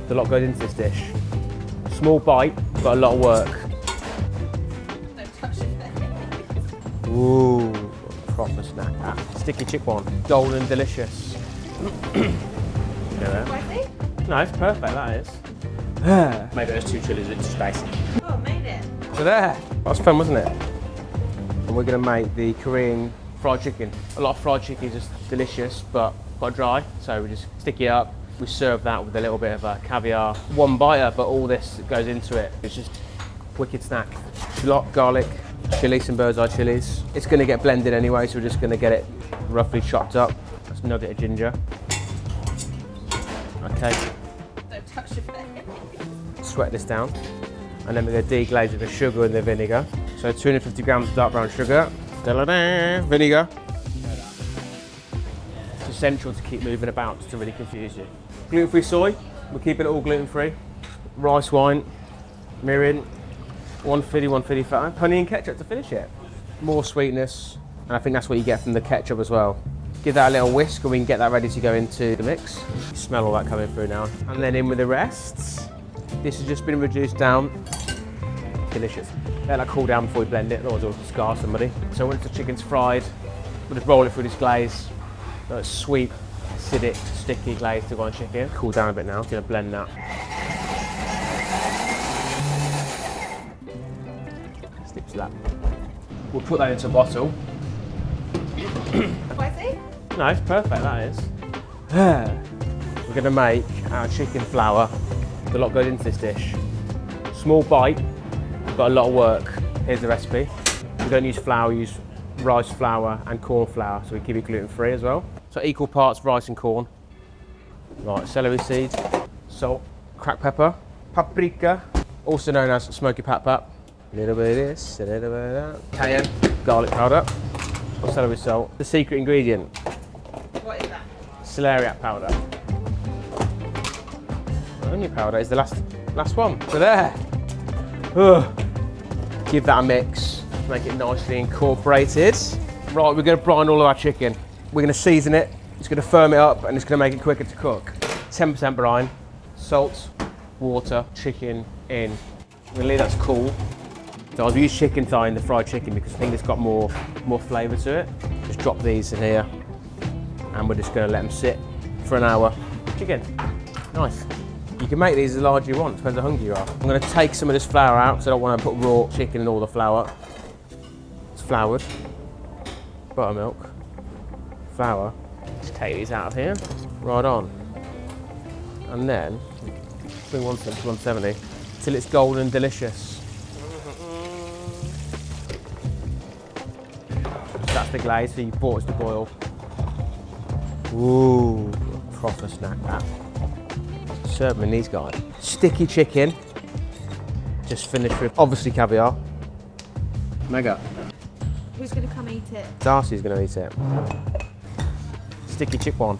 A lot goes into this dish. Small bite, but a lot of work. Don't touch your face. Ooh, proper snack. Sticky chick one. Golden delicious. Spicy? No, it's perfect, that is. Maybe those 2 chilies, it's spicy. Oh, made it. So there. That was fun, wasn't it? And we're going to make the Korean fried chicken. A lot of fried chicken is just delicious, but quite dry. So we just stick it up. We serve that with a little bit of caviar. One biter, but all this goes into it. It's just a wicked snack. Shallot, garlic, chili, some bird's eye chilies. It's going to get blended anyway, so we're just going to get it roughly chopped up. That's a nugget of ginger. Okay. Don't touch your face. Sweat this down. And then we're going to deglaze with the sugar and the vinegar. So 250 grams of dark brown sugar. Vinegar. It's essential to keep moving about just to really confuse you. Gluten-free soy, we're keeping it all gluten-free. Rice wine, mirin, 150, 155. Honey and ketchup to finish it. More sweetness, and I think that's what you get from the ketchup as well. Give that a little whisk and we can get that ready to go into the mix. You smell all that coming through now. And then in with the rest. This has just been reduced down. Delicious. Let that cool down before we blend it, otherwise it'll scar somebody. So once the chicken's fried, we'll just roll it through this glaze. It's sweet, acidic, sticky glaze to go on chicken. Cool down a bit now. I'm gonna blend that. Stick to that. We'll put that into a bottle. Spicy? No, it's perfect, that is. We're gonna make our chicken flour. A lot goes into this dish. Small bite, but a lot of work. Here's the recipe. We don't use flour, we use rice flour and corn flour, so we keep it gluten-free as well. So equal parts rice and corn. Right, celery seeds, salt, cracked pepper, paprika, also known as smoky pap pap. A little bit of this, a little bit of that. Cayenne, garlic powder, or celery salt. The secret ingredient, What is that? celeriac powder. Onion powder is the last one. So there. Ugh. Give that a mix to make it nicely incorporated. Right, we're going to brine all of our chicken. We're going to season it. It's going to firm it up and it's going to make it quicker to cook. 10% brine, salt, water, chicken in. We're going to leave that to cool. So I've used chicken thigh in the fried chicken because I think it's got more flavour to it. Just drop these in here and we're just going to let them sit for an hour. Chicken, nice. You can make these as large as you want, depends how hungry you are. I'm going to take some of this flour out because I don't want to put raw chicken in all the flour. It's floured. Buttermilk. Flour. Just take these out of here. Right on. And then bring 170 to 170 till it's golden and delicious. So that's the glaze, so you brought it to boil. Ooh, proper snack that. Serve them in these guys. Sticky chicken. Just finished with obviously caviar. Mega. Who's going to come eat it? Darcy's going to eat it. Sticky chick one.